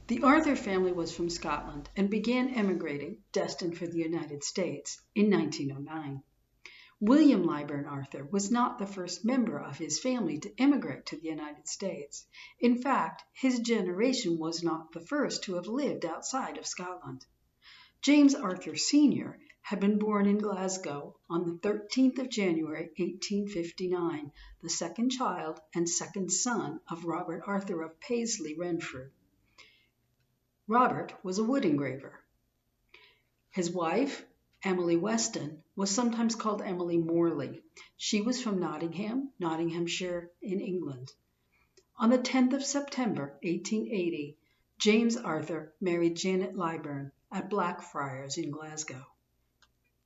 The Arthur family was from Scotland and began emigrating, destined for the United States, in 1909. William Lyburn Arthur was not the first member of his family to immigrate to the United States. In fact, his generation was not the first to have lived outside of Scotland. James Arthur Sr. had been born in Glasgow on the 13th of January, 1859, the second child and second son of Robert Arthur of Paisley, Renfrew. Robert was a wood engraver. His wife, Emily Weston, was sometimes called Emily Morley. She was from Nottingham, Nottinghamshire, in England. On the 10th of September, 1880, James Arthur married Janet Lyburn at Blackfriars in Glasgow.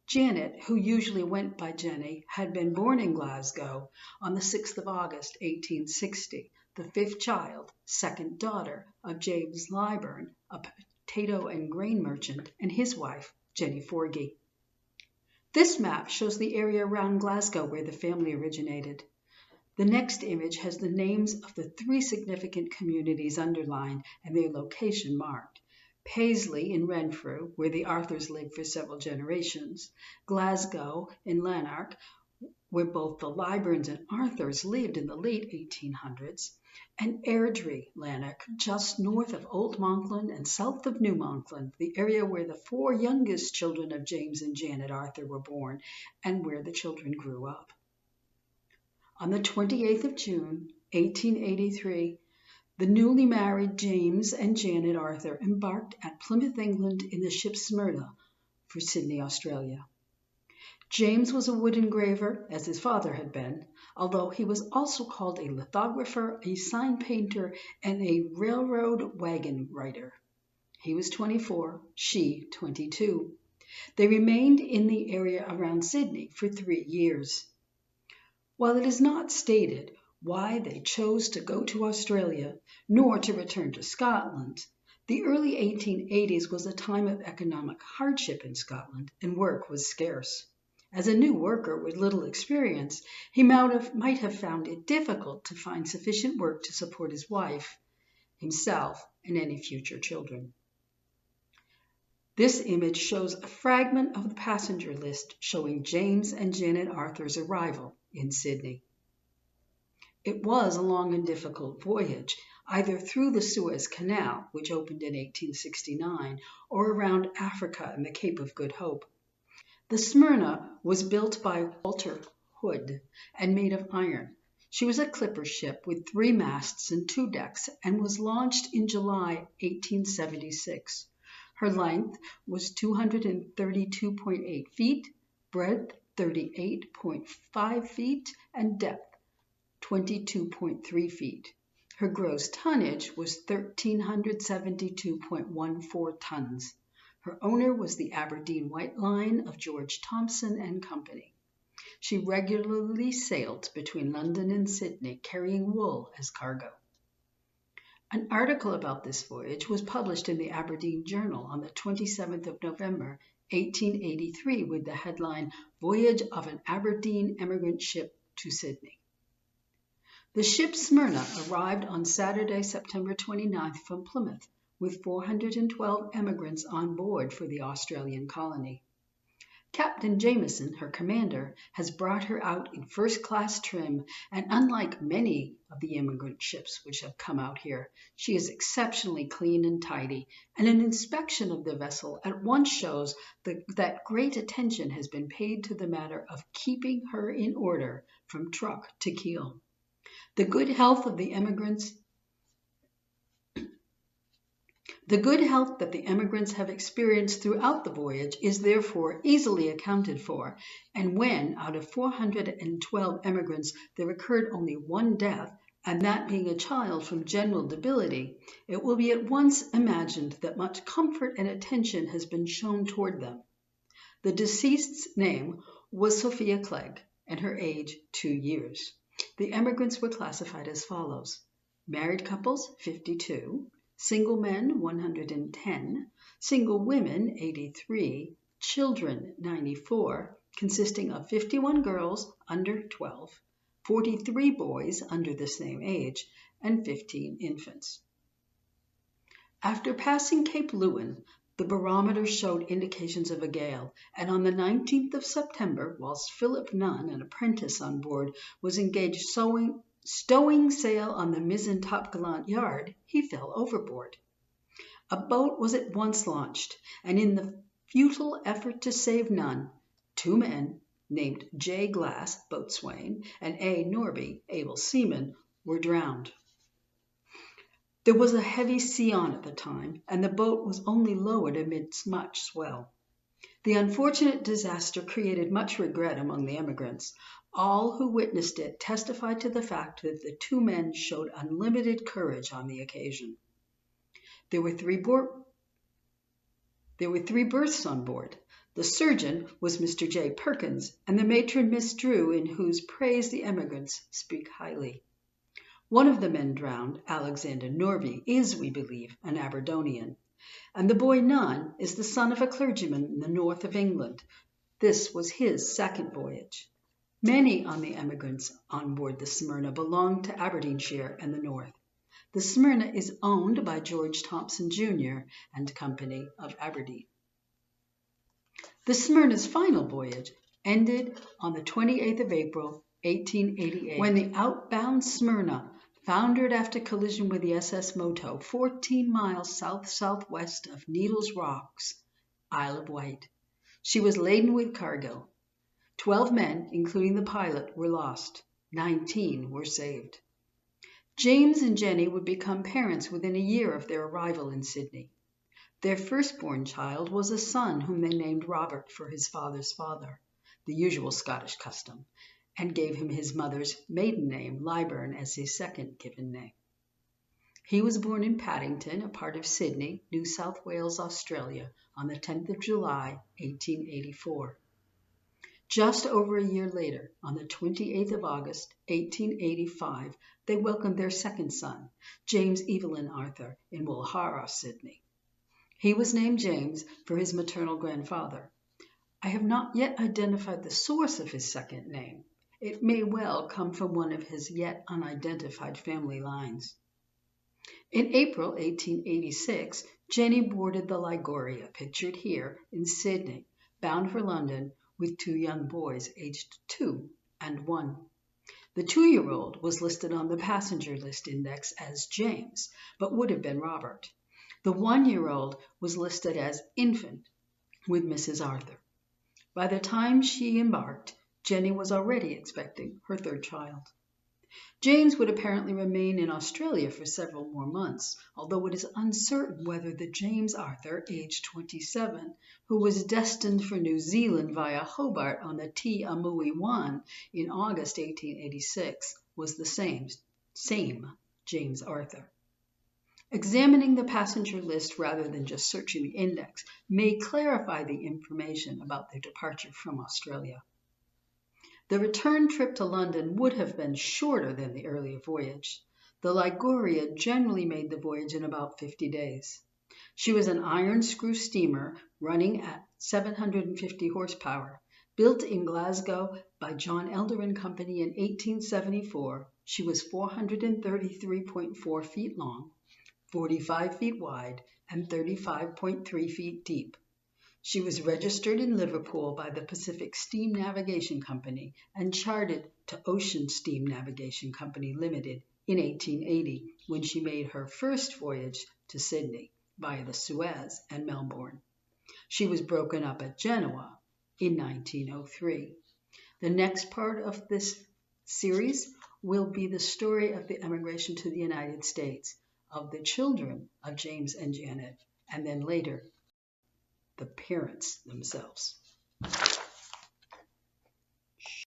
Janet, who usually went by Jenny, had been born in Glasgow on the 6th of August, 1860, the fifth child, second daughter of James Lyburn, a potato and grain merchant, and his wife, Jenny Forgey. This map shows the area around Glasgow where the family originated. The next image has the names of the three significant communities underlined and their location marked. Paisley in Renfrew, where the Arthurs lived for several generations, Glasgow in Lanark, where both the Lyburns and Arthurs lived in the late 1800s, and Airdrie, Lanark, just north of Old Monkland and south of New Monkland, the area where the four youngest children of James and Janet Arthur were born and where the children grew up. On the 28th of June, 1883, the newly married James and Janet Arthur embarked at Plymouth, England in the ship Smyrna for Sydney, Australia. James was a wood engraver, as his father had been, although he was also called a lithographer, a sign painter, and a railroad wagon writer. He was 24, she 22. They remained in the area around Sydney for 3 years. While it is not stated why they chose to go to Australia, nor to return to Scotland, the early 1880s was a time of economic hardship in Scotland, and work was scarce. As a new worker with little experience, he might have found it difficult to find sufficient work to support his wife, himself, and any future children. This image shows a fragment of the passenger list showing James and Janet Arthur's arrival in Sydney. It was a long and difficult voyage, either through the Suez Canal, which opened in 1869, or around Africa and the Cape of Good Hope. The Smyrna was built by Walter Hood and made of iron. She was a clipper ship with 3 masts and 2 decks and was launched in July 1876. Her length was 232.8 feet, breadth 38.5 feet, and depth 22.3 feet. Her gross tonnage was 1,372.14 tons. Her owner was the Aberdeen White Line of George Thompson and Company. She regularly sailed between London and Sydney, carrying wool as cargo. An article about this voyage was published in the Aberdeen Journal on the 27th of November, 1883, with the headline, "Voyage of an Aberdeen Emigrant Ship to Sydney." The ship Smyrna arrived on Saturday, September 29th from Plymouth, with 412 emigrants on board for the Australian colony. Captain Jameson, her commander, has brought her out in first-class trim, and unlike many of the immigrant ships which have come out here, she is exceptionally clean and tidy, and an inspection of the vessel at once shows that great attention has been paid to the matter of keeping her in order from truck to keel. The good health that the emigrants have experienced throughout the voyage is therefore easily accounted for, and when out of 412 emigrants there occurred only 1 death, and that being a child from general debility, it will be at once imagined that much comfort and attention has been shown toward them. The deceased's name was Sophia Clegg, and her age 2 years. The emigrants were classified as follows: married couples 52, single men 110, single women 83, children 94, consisting of 51 girls under 12, 43 boys under the same age, and 15 infants. After passing Cape Lewin, the barometer showed indications of a gale, and on the 19th of September, whilst Philip Nunn, an apprentice on board, was engaged stowing sail on the mizzen topgallant yard, he fell overboard. A boat was at once launched, and in the futile effort to save Nunn, two men, named J. Glass, boatswain, and A. Norby, able seaman, were drowned. There was a heavy sea on at the time, and the boat was only lowered amidst much swell. The unfortunate disaster created much regret among the emigrants. All who witnessed it testified to the fact that the two men showed unlimited courage on the occasion. There were three berths on board. The surgeon was Mr. J. Perkins, and the matron Miss Drew, in whose praise the emigrants speak highly. One of the men drowned, Alexander Norby, is, we believe, an Aberdonian, and the boy Nunn is the son of a clergyman in the north of England. This was his second voyage. Many on the emigrants on board the Smyrna belonged to Aberdeenshire and the north. The Smyrna is owned by George Thompson, Jr. and Company of Aberdeen. The Smyrna's final voyage ended on the 28th of April, 1888, when the outbound Smyrna foundered after collision with the SS Moto 14 miles south-southwest of Needles Rocks, Isle of Wight. She was laden with cargo. 12 men, including the pilot, were lost. 19 were saved. James and Jenny would become parents within a year of their arrival in Sydney. Their firstborn child was a son whom they named Robert for his father's father, the usual Scottish custom, and gave him his mother's maiden name, Lyburn, as his second given name. He was born in Paddington, a part of Sydney, New South Wales, Australia, on the 10th of July, 1884. Just over a year later, on the 28th of August, 1885, they welcomed their second son, James Evelyn Arthur, in Woolhara, Sydney. He was named James for his maternal grandfather. I have not yet identified the source of his second name. It may well come from one of his yet unidentified family lines. In April 1886, Jenny boarded the Liguria, pictured here, in Sydney, bound for London, with two young boys aged 2 and 1. The 2-year-old was listed on the passenger list index as James, but would have been Robert. The 1-year-old was listed as infant with Mrs. Arthur. By the time she embarked, Jenny was already expecting her third child. James would apparently remain in Australia for several more months, although it is uncertain whether the James Arthur, aged 27, who was destined for New Zealand via Hobart on the Te Amui 1 in August 1886, was the same James Arthur. Examining the passenger list rather than just searching the index may clarify the information about their departure from Australia. The return trip to London would have been shorter than the earlier voyage. The Liguria generally made the voyage in about 50 days. She was an iron screw steamer running at 750 horsepower. Built in Glasgow by John Elder and Company in 1874, she was 433.4 feet long, 45 feet wide, and 35.3 feet deep. She was registered in Liverpool by the Pacific Steam Navigation Company and chartered to Ocean Steam Navigation Company Limited in 1880, when she made her first voyage to Sydney via the Suez and Melbourne. She was broken up at Genoa in 1903. The next part of this series will be the story of the emigration to the United States of the children of James and Janet, and then later, the parents themselves.